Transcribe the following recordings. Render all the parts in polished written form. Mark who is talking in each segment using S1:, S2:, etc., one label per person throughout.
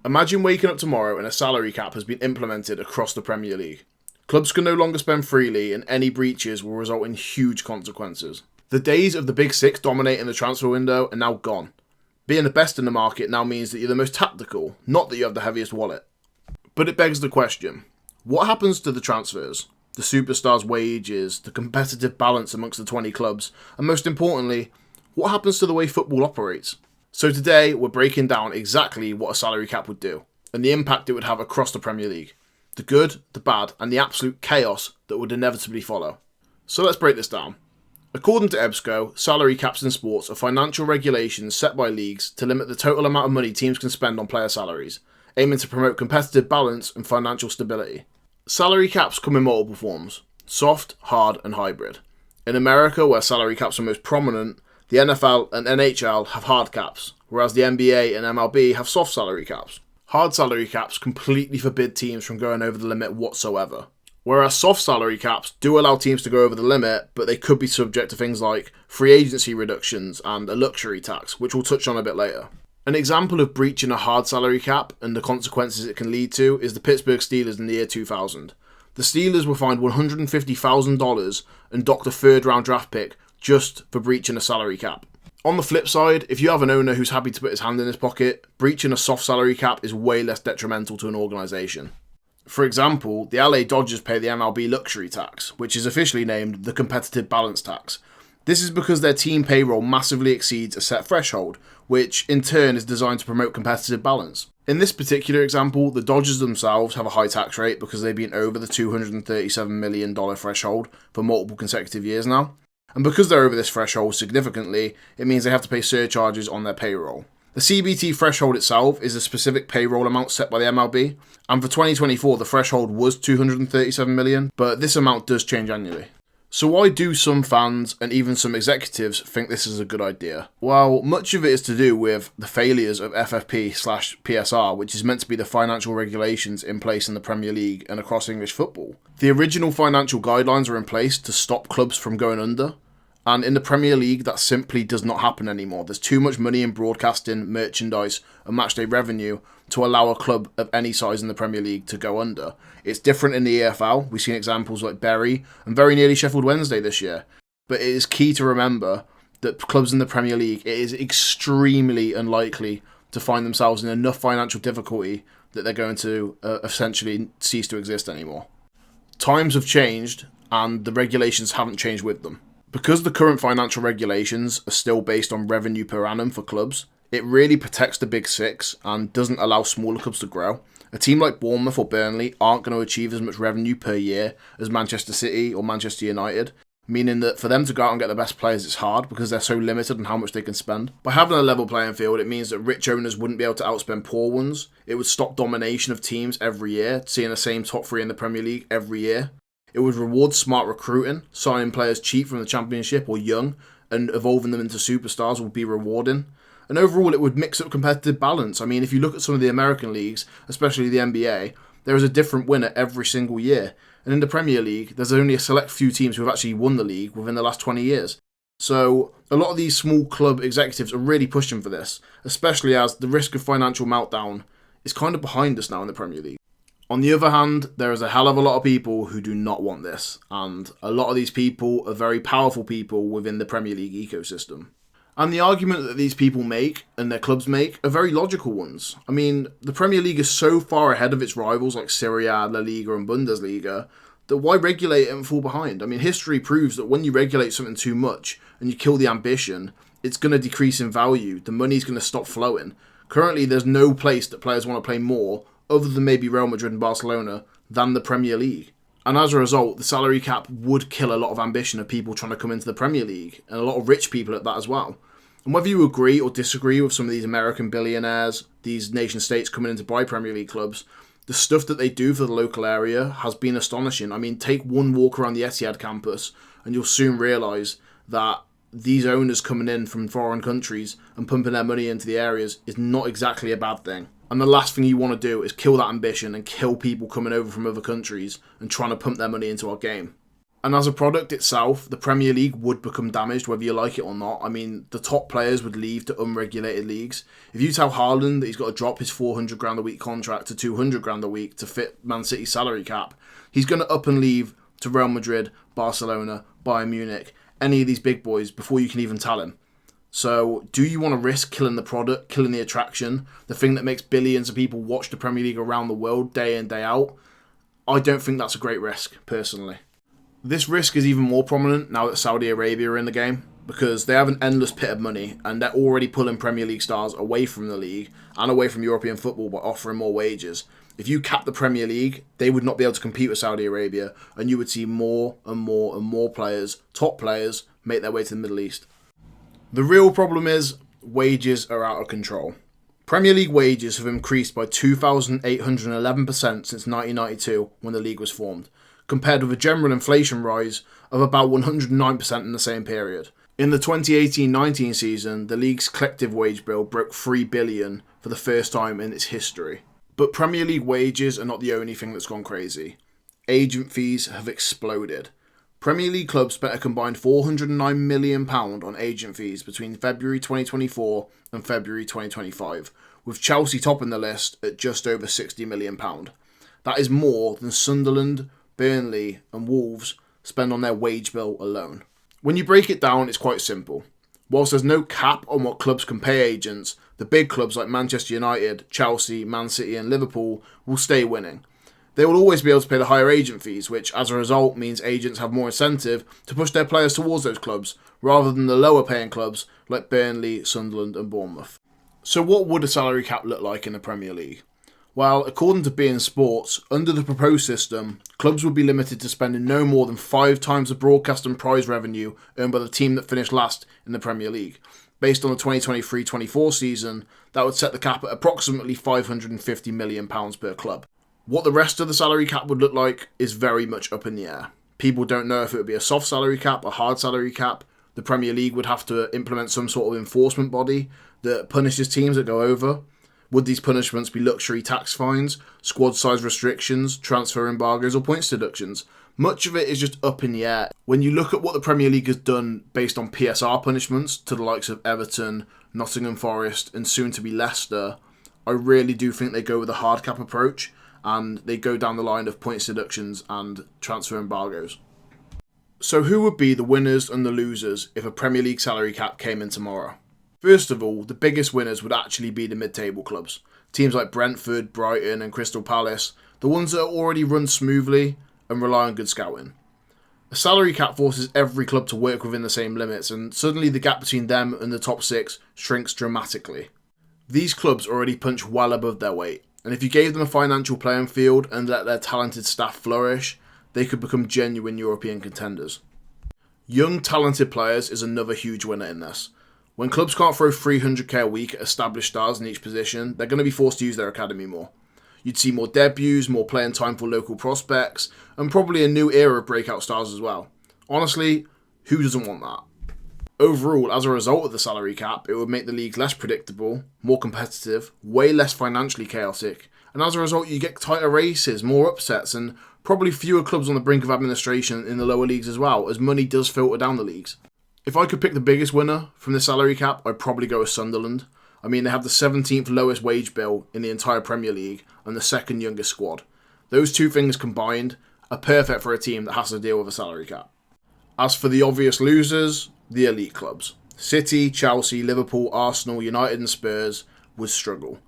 S1: Imagine waking up tomorrow and a salary cap has been implemented across the Premier League. Clubs can no longer spend freely and any breaches will result in huge consequences. The days of the big six dominating the transfer window are now gone. Being the best in the market now means that you're the most tactical, not that you have the heaviest wallet. But it begs the question, what happens to the transfers, the superstars' wages, the competitive balance amongst the 20 clubs, and most importantly, what happens to the way football operates? So today, we're breaking down exactly what a salary cap would do, and the impact it would have across the Premier League. The good, the bad, and the absolute chaos that would inevitably follow. So let's break this down. According to EBSCO, salary caps in sports are financial regulations set by leagues to limit the total amount of money teams can spend on player salaries, aiming to promote competitive balance and financial stability. Salary caps come in multiple forms: soft, hard, and hybrid. In America, where salary caps are most prominent, the NFL and NHL have hard caps, whereas the NBA and MLB have soft salary caps. Hard salary caps completely forbid teams from going over the limit whatsoever, whereas soft salary caps do allow teams to go over the limit, but they could be subject to things like free agency reductions and a luxury tax, which we'll touch on a bit later. An example of breaching a hard salary cap and the consequences it can lead to is the Pittsburgh Steelers in the year 2000. The Steelers were fined $150,000 and docked a third-round draft pick just for breaching a salary cap. On the flip side, if you have an owner who's happy to put his hand in his pocket, breaching a soft salary cap is way less detrimental to an organisation. For example, the LA Dodgers pay the MLB luxury tax, which is officially named the competitive balance tax. This is because their team payroll massively exceeds a set threshold, which in turn is designed to promote competitive balance. In this particular example, the Dodgers themselves have a high tax rate because they've been over the $237 million threshold for multiple consecutive years now. And because they're over this threshold significantly, it means they have to pay surcharges on their payroll. The CBT threshold itself is a specific payroll amount set by the MLB, and for 2024 the threshold was $237 million, but this amount does change annually. So why do some fans and even some executives think this is a good idea? Well, much of it is to do with the failures of FFP/PSR, which is meant to be the financial regulations in place in the Premier League and across English football. The original financial guidelines are in place to stop clubs from going under, and in the Premier League that simply does not happen anymore. There's too much money in broadcasting, merchandise and matchday revenue to allow a club of any size in the Premier League to go under. It's different in the EFL. We've seen examples like Bury and very nearly Sheffield Wednesday this year. But it is key to remember that clubs in the Premier League, it is extremely unlikely to find themselves in enough financial difficulty that they're going to essentially cease to exist anymore. Times have changed and the regulations haven't changed with them. Because the current financial regulations are still based on revenue per annum for clubs, it really protects the big six and doesn't allow smaller clubs to grow. A team like Bournemouth or Burnley aren't going to achieve as much revenue per year as Manchester City or Manchester United, meaning that for them to go out and get the best players it's hard because they're so limited on how much they can spend. By having a level playing field, it means that rich owners wouldn't be able to outspend poor ones. It would stop domination of teams every year, seeing the same top three in the Premier League every year. It would reward smart recruiting, signing players cheap from the Championship or young, and evolving them into superstars would be rewarding. And overall, it would mix up competitive balance. I mean, if you look at some of the American leagues, especially the NBA, there is a different winner every single year. And in the Premier League, there's only a select few teams who have actually won the league within the last 20 years. So a lot of these small club executives are really pushing for this, especially as the risk of financial meltdown is kind of behind us now in the Premier League. On the other hand, there is a hell of a lot of people who do not want this, and a lot of these people are very powerful people within the Premier League ecosystem. And the argument that these people make, and their clubs make, are very logical ones. I mean, the Premier League is so far ahead of its rivals like Serie A, La Liga and Bundesliga, that why regulate it and fall behind? I mean, history proves that when you regulate something too much, and you kill the ambition, it's going to decrease in value, the money's going to stop flowing. Currently, there's no place that players want to play more, other than maybe Real Madrid and Barcelona, than the Premier League. And as a result, the salary cap would kill a lot of ambition of people trying to come into the Premier League, and a lot of rich people at that as well. And whether you agree or disagree with some of these American billionaires, these nation states coming in to buy Premier League clubs, the stuff that they do for the local area has been astonishing. I mean, take one walk around the Etihad campus, and you'll soon realise that these owners coming in from foreign countries and pumping their money into the areas is not exactly a bad thing. And the last thing you want to do is kill that ambition and kill people coming over from other countries and trying to pump their money into our game. And as a product itself, the Premier League would become damaged whether you like it or not. I mean, the top players would leave to unregulated leagues. If you tell Haaland that he's got to drop his 400 grand a week contract to 200 grand a week to fit Man City's salary cap, he's going to up and leave to Real Madrid, Barcelona, Bayern Munich, any of these big boys before you can even tell him. So, do you want to risk killing the product, killing the attraction, the thing that makes billions of people watch the Premier League around the world day in, day out? I don't think that's a great risk, personally. This risk is even more prominent now that Saudi Arabia are in the game, because they have an endless pit of money and they're already pulling Premier League stars away from the league and away from European football by offering more wages. If you cap the Premier League, they would not be able to compete with Saudi Arabia, and you would see more and more and more players, top players, make their way to the Middle East. The real problem is wages are out of control. Premier League wages have increased by 2,811% since 1992 when the league was formed, compared with a general inflation rise of about 109% in the same period. In the 2018-19 season, the league's collective wage bill broke $3 billion for the first time in its history. But Premier League wages are not the only thing that's gone crazy. Agent fees have exploded. Premier League clubs spent a combined £409 million on agent fees between February 2024 and February 2025, with Chelsea topping the list at just over £60 million. That is more than Sunderland, Burnley and Wolves spend on their wage bill alone. When you break it down, it's quite simple. Whilst there's no cap on what clubs can pay agents, the big clubs like Manchester United, Chelsea, Man City and Liverpool will stay winning. They will always be able to pay the higher agent fees, which as a result means agents have more incentive to push their players towards those clubs, rather than the lower paying clubs like Burnley, Sunderland and Bournemouth. So what would a salary cap look like in the Premier League? Well, according to beIN Sports, under the proposed system, clubs would be limited to spending no more than 5 times the broadcast and prize revenue earned by the team that finished last in the Premier League. Based on the 2023-24 season, that would set the cap at approximately £550 million per club. What the rest of the salary cap would look like is very much up in the air. People don't know if it would be a soft salary cap, a hard salary cap. The Premier League would have to implement some sort of enforcement body that punishes teams that go over. Would these punishments be luxury tax fines, squad size restrictions, transfer embargoes or points deductions? Much of it is just up in the air. When you look at what the Premier League has done based on PSR punishments to the likes of Everton, Nottingham Forest and soon to be Leicester, I really do think they go with a hard cap approach and they go down the line of points deductions and transfer embargoes. So who would be the winners and the losers if a Premier League salary cap came in tomorrow? First of all, the biggest winners would actually be the mid-table clubs. Teams like Brentford, Brighton and Crystal Palace, the ones that are already run smoothly and rely on good scouting. A salary cap forces every club to work within the same limits and suddenly the gap between them and the top 6 shrinks dramatically. These clubs already punch well above their weight, and if you gave them a financial playing field and let their talented staff flourish, they could become genuine European contenders. Young talented players is another huge winner in this. When clubs can't throw 300k a week at established stars in each position, they're going to be forced to use their academy more. You'd see more debuts, more playing time for local prospects, and probably a new era of breakout stars as well. Honestly, who doesn't want that? Overall, as a result of the salary cap, it would make the league less predictable, more competitive, way less financially chaotic, and as a result you get tighter races, more upsets, and probably fewer clubs on the brink of administration in the lower leagues as well, as money does filter down the leagues. If I could pick the biggest winner from the salary cap, I'd probably go with Sunderland. I mean, they have the 17th lowest wage bill in the entire Premier League and the second youngest squad. Those two things combined are perfect for a team that has to deal with a salary cap. As for the obvious losers, the elite clubs. City, Chelsea, Liverpool, Arsenal, United and Spurs would struggle.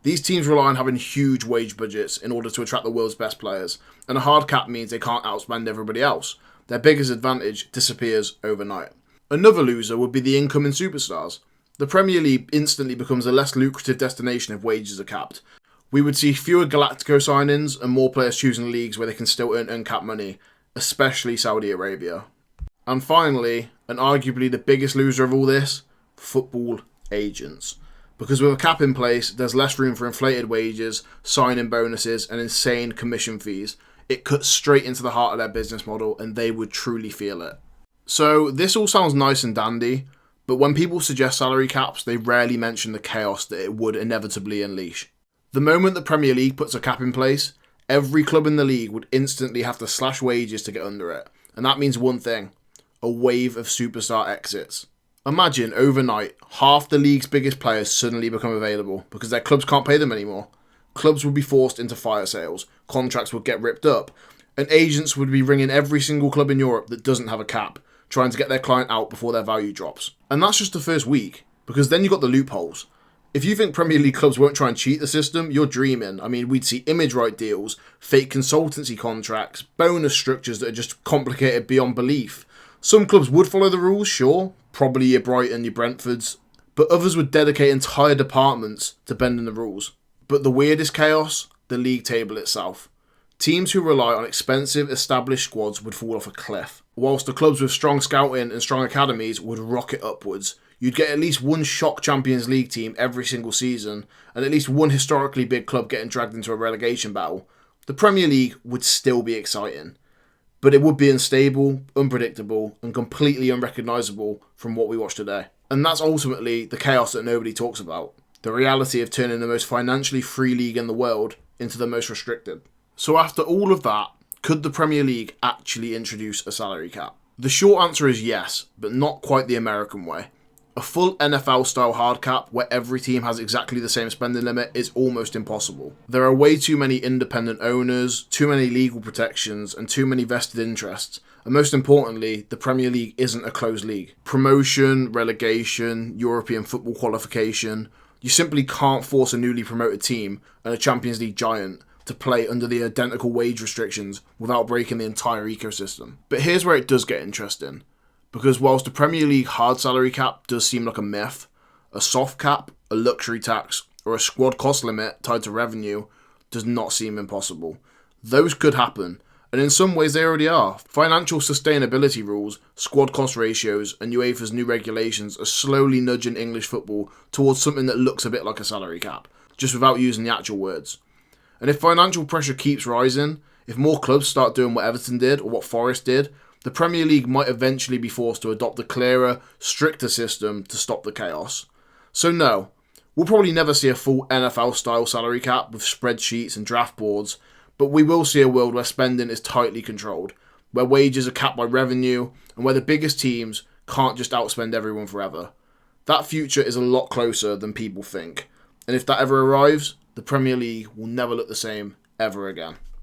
S1: These teams rely on having huge wage budgets in order to attract the world's best players, and a hard cap means they can't outspend everybody else. Their biggest advantage disappears overnight. Another loser would be the incoming superstars. The Premier League instantly becomes a less lucrative destination if wages are capped. We would see fewer Galactico signings and more players choosing leagues where they can still earn uncapped money, especially Saudi Arabia. And finally, and arguably the biggest loser of all this, football agents. Because with a cap in place, there's less room for inflated wages, signing bonuses and insane commission fees. It cuts straight into the heart of their business model and they would truly feel it. So this all sounds nice and dandy, but when people suggest salary caps, they rarely mention the chaos that it would inevitably unleash. The moment the Premier League puts a cap in place, every club in the league would instantly have to slash wages to get under it. And that means one thing: a wave of superstar exits. Imagine overnight, half the league's biggest players suddenly become available because their clubs can't pay them anymore. Clubs would be forced into fire sales, contracts would get ripped up, and agents would be ringing every single club in Europe that doesn't have a cap, trying to get their client out before their value drops. And that's just the first week, because then you've got the loopholes. If you think Premier League clubs won't try and cheat the system, you're dreaming. I mean, we'd see image right deals, fake consultancy contracts, bonus structures that are just complicated beyond belief. Some clubs would follow the rules, sure, probably your Brighton, your Brentfords, but others would dedicate entire departments to bending the rules. But the weirdest chaos, the league table itself. Teams who rely on expensive, established squads would fall off a cliff, whilst the clubs with strong scouting and strong academies would rocket upwards. You'd get at least one shock Champions League team every single season, and at least one historically big club getting dragged into a relegation battle. The Premier League would still be exciting, but it would be unstable, unpredictable, and completely unrecognisable from what we watch today. And that's ultimately the chaos that nobody talks about. The reality of turning the most financially free league in the world into the most restricted. So after all of that, could the Premier League actually introduce a salary cap? The short answer is yes, but not quite the American way. A full NFL-style hard cap where every team has exactly the same spending limit is almost impossible. There are way too many independent owners, too many legal protections, and too many vested interests. And most importantly, the Premier League isn't a closed league. Promotion, relegation, European football qualification. You simply can't force a newly promoted team and a Champions League giant to play under the identical wage restrictions without breaking the entire ecosystem. But here's where it does get interesting. Because whilst the Premier League hard salary cap does seem like a myth, a soft cap, a luxury tax, or a squad cost limit tied to revenue does not seem impossible. Those could happen, and in some ways they already are. Financial sustainability rules, squad cost ratios, and UEFA's new regulations are slowly nudging English football towards something that looks a bit like a salary cap, just without using the actual words. And if financial pressure keeps rising, if more clubs start doing what Everton did or what Forest did, the Premier League might eventually be forced to adopt a clearer, stricter system to stop the chaos. So no, we'll probably never see a full NFL-style salary cap with spreadsheets and draft boards, but we will see a world where spending is tightly controlled, where wages are capped by revenue, and where the biggest teams can't just outspend everyone forever. That future is a lot closer than people think, and if that ever arrives, the Premier League will never look the same ever again.